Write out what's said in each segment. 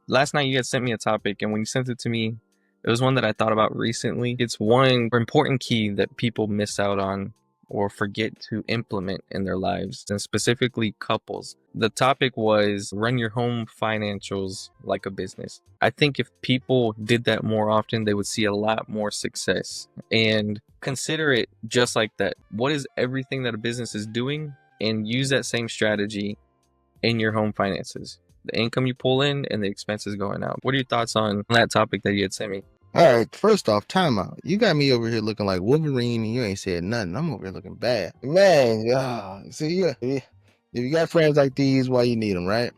last night you had sent me a topic, and when you sent it to me, it was one that I thought about recently. It's one important key that people miss out on or forget to implement in their lives, and specifically couples. The topic was run your home financials like a business. I think if people did that more often, they would see a lot more success. And consider it just like that. What is everything that a business is doing? And use that same strategy in your home finances. The income you pull in and the expenses going out. What are your thoughts on that topic that you had sent me? All right, first off, timeout. You got me over here looking like Wolverine and you ain't said nothing. I'm over here looking bad. Man, see, if you got friends like these, why you need them, right?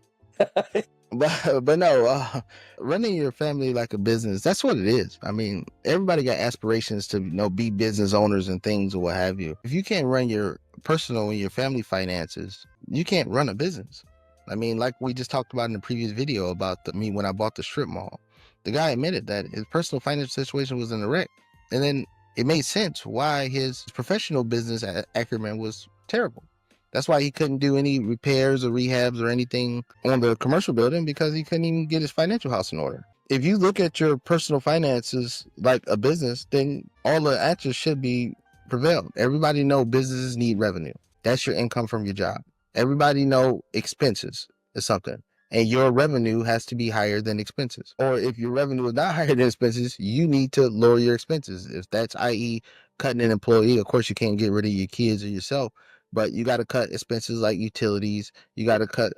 But no, running your family like a business, that's what it is. I mean, everybody got aspirations to, be business owners and things or what have you. If you can't run your personal and your family finances, you can't run a business. I mean, like we just talked about in the previous video about me when I bought the strip mall. The guy admitted that his personal financial situation was in a wreck. And then it made sense why his professional business acumen was terrible. That's why he couldn't do any repairs or rehabs or anything on the commercial building, because he couldn't even get his financial house in order. If you look at your personal finances like a business, then all the answers should be prevailed. Everybody know businesses need revenue. That's your income from your job. Everybody know expenses is something, and your revenue has to be higher than expenses. Or if your revenue is not higher than expenses, you need to lower your expenses. If that's i.e. cutting an employee, of course you can't get rid of your kids or yourself, but you got to cut expenses like utilities. You got to cut,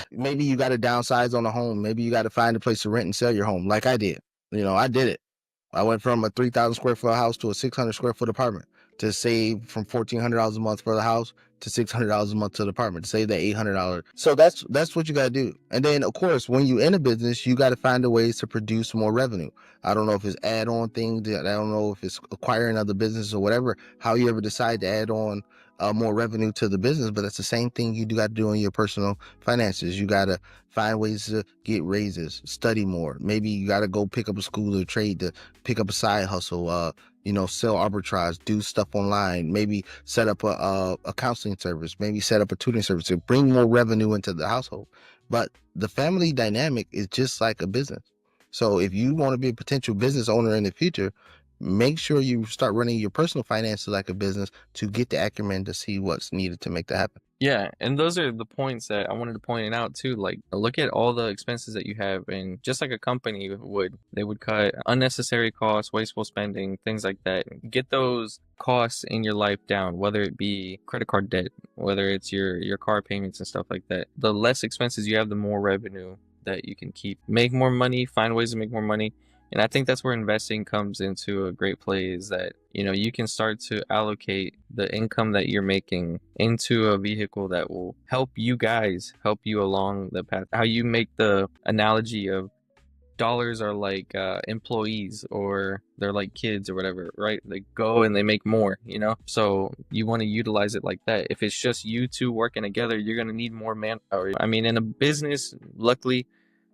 maybe you got to downsize on a home. Maybe you got to find a place to rent and sell your home, like I did. I did it. I went from a 3,000 square foot house to a 600 square foot apartment to save from $1,400 a month for the house to $600 a month to the apartment, to save that $800. So that's what you got to do. And then, of course, when you in a business, you got to find the ways to produce more revenue. I don't know if it's add-on things. I don't know if it's acquiring other businesses or whatever, how you ever decide to add on more revenue to the business, but that's the same thing you do got to do in your personal finances. You got to find ways to get raises, study more. Maybe you got to go pick up a school or trade to pick up a side hustle, sell arbitrage, do stuff online, maybe set up a counseling service, maybe set up a tutoring service to bring more revenue into the household. But the family dynamic is just like a business. So if you want to be a potential business owner in the future, make sure you start running your personal finances like a business to get the acumen to see what's needed to make that happen. Yeah, and those are the points that I wanted to point out too. Like, look at all the expenses that you have, and just like a company would, they would cut unnecessary costs, wasteful spending, things like that. Get those costs in your life down, whether it be credit card debt, whether it's your car payments and stuff like that. The less expenses you have, the more revenue that you can keep. Make more money, find ways to make more money. And I think that's where investing comes into a great play, is that, you can start to allocate the income that you're making into a vehicle that will help you guys, help you along the path. How you make the analogy of dollars are like employees, or they're like kids or whatever, right? They go and they make more, So you want to utilize it like that. If it's just you two working together, you're going to need more manpower. I mean, in a business, luckily,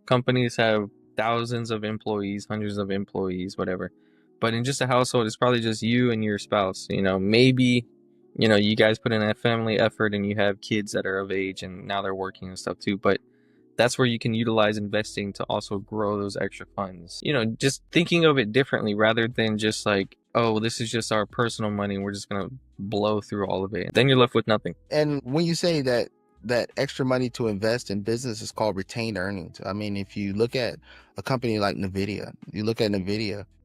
companies have thousands of employees, hundreds of employees, whatever. But in just a household, it's probably just you and your spouse. Maybe, you guys put in a family effort and you have kids that are of age and now they're working and stuff too. But that's where you can utilize investing to also grow those extra funds. Just thinking of it differently rather than just like, oh, this is just our personal money and we're just going to blow through all of it. Then you're left with nothing. And when you say that extra money to invest in business is called retained earnings. I mean, if you look at a company like Nvidia,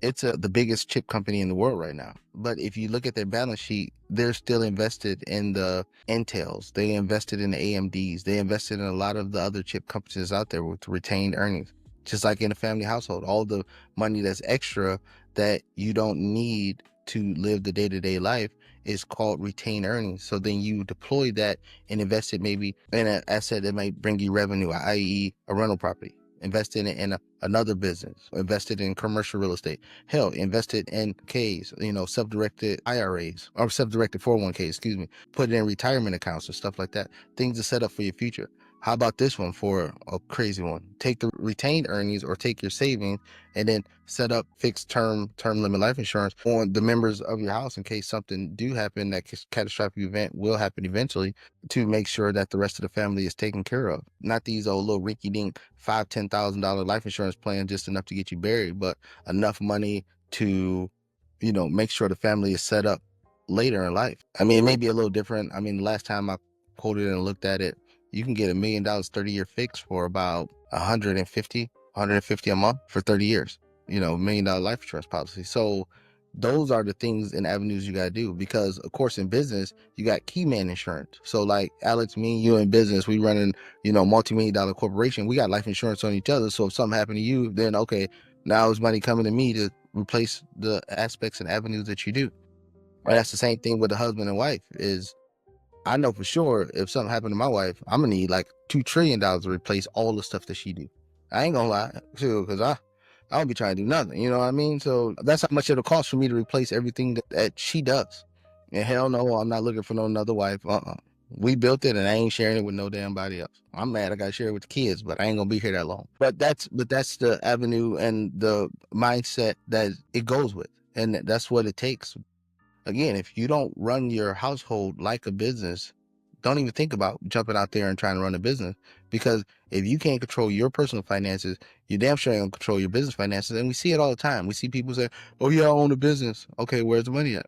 it's the biggest chip company in the world right now. But if you look at their balance sheet, they're still invested in the Intels. They invested in the AMDs. They invested in a lot of the other chip companies out there with retained earnings. Just like in a family household, all the money that's extra that you don't need to live the day-to-day life is called retained earnings. So then you deploy that and invest it maybe in an asset that might bring you revenue, i.e. a rental property. Invest in it in another business, invested in commercial real estate. Hell, invested in Ks, self-directed IRAs or self-directed 401ks, excuse me. Put it in retirement accounts and stuff like that. Things to set up for your future. How about this one for a crazy one? Take the retained earnings or take your savings and then set up fixed term limit life insurance on the members of your house in case something do happen. That catastrophic event will happen eventually, to make sure that the rest of the family is taken care of. Not these old little rinky dink $5,000-$10,000 life insurance plan just enough to get you buried, but enough money to, make sure the family is set up later in life. I mean, it may be a little different. I mean, the last time I quoted and looked at it, you can get $1 million 30-year fix for about 150 a month for 30 years, $1 million life insurance policy. So those are the things and avenues you got to do, because of course in business you got key man insurance. So like Alex, me and you in business, we running, multi-million-dollar corporation, we got life insurance on each other. So if something happened to you, then okay, now is money coming to me to replace the aspects and avenues that you do. And that's the same thing with the husband and wife. Is I know for sure if something happened to my wife, I'm gonna need like $2 trillion to replace all the stuff that she do. I ain't gonna lie, too, because I don't be trying to do nothing. You know what I mean? So that's how much it'll cost for me to replace everything that she does. And hell no, I'm not looking for no another wife. We built it, and I ain't sharing it with no damn body else. I'm mad I gotta share it with the kids, but I ain't gonna be here that long. But that's the avenue and the mindset that it goes with, and that's what it takes. Again, if you don't run your household like a business, don't even think about jumping out there and trying to run a business, because if you can't control your personal finances, you damn sure ain't gonna control your business finances. And we see it all the time. We see people say, "Oh yeah, I own a business." Okay, where's the money at?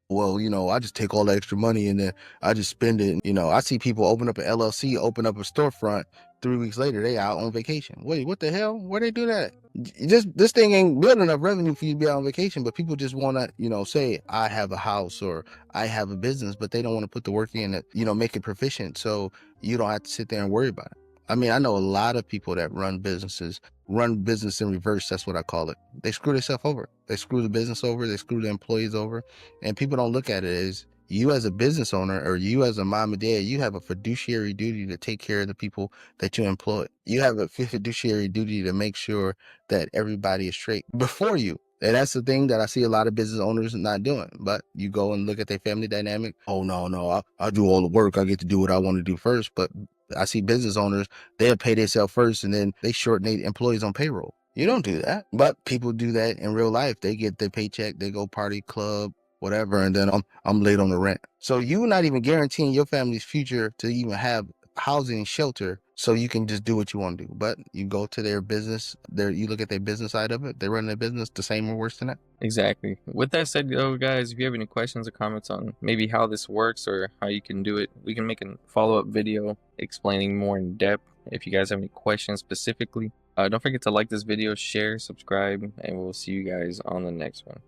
Well, I just take all the extra money and then I just spend it. I see people open up an LLC, open up a storefront. 3 weeks later, they out on vacation. Wait, what the hell? Where they do that? This thing ain't building enough revenue for you to be out on vacation, but people just want to, say I have a house or I have a business, but they don't want to put the work in it, make it proficient. So you don't have to sit there and worry about it. I mean, I know a lot of people that run business in reverse. That's what I call it. They screw themselves over. They screw the business over. They screw the employees over. And people don't look at it as, you as a business owner or you as a mom and dad, you have a fiduciary duty to take care of the people that you employ. You have a fiduciary duty to make sure that everybody is straight before you. And that's the thing that I see a lot of business owners not doing. But you go and look at their family dynamic. Oh, no, I do all the work. I get to do what I want to do first. But I see business owners, they'll pay themselves first and then they shorten their employees on payroll. You don't do that. But people do that in real life. They get their paycheck, they go party, club, whatever, and then I'm late on the rent. So you're not even guaranteeing your family's future to even have housing and shelter, so you can just do what you want to do. But you go to their business, you look at their business side of it, they run their business the same or worse than that. Exactly. With that said, though, guys, if you have any questions or comments on maybe how this works or how you can do it, we can make a follow-up video explaining more in depth. If you guys have any questions specifically, don't forget to like this video, share, subscribe, and we'll see you guys on the next one.